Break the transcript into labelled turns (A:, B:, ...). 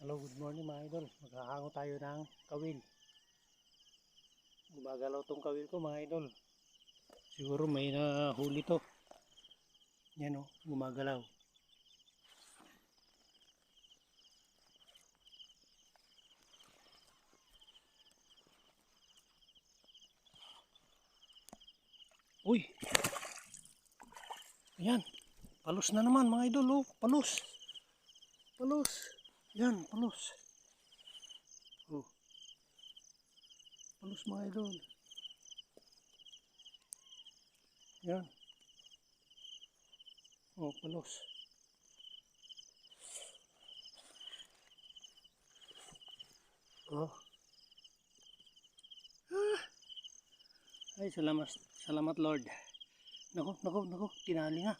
A: Hello, good morning mga idol. Maghahango tayo ng kawil. Gumagalaw tong kawil ko mga idol. Siguro may nahuli to. Yan o, gumagalaw. Uy! Ayan. Palos na naman mga idol oh. Palos. Palos. Yan, palos. Oh. Palos mga idol. Yan. Oh, palos. Oh. Ah. Ay, salamat Lord. Nako, tinali na.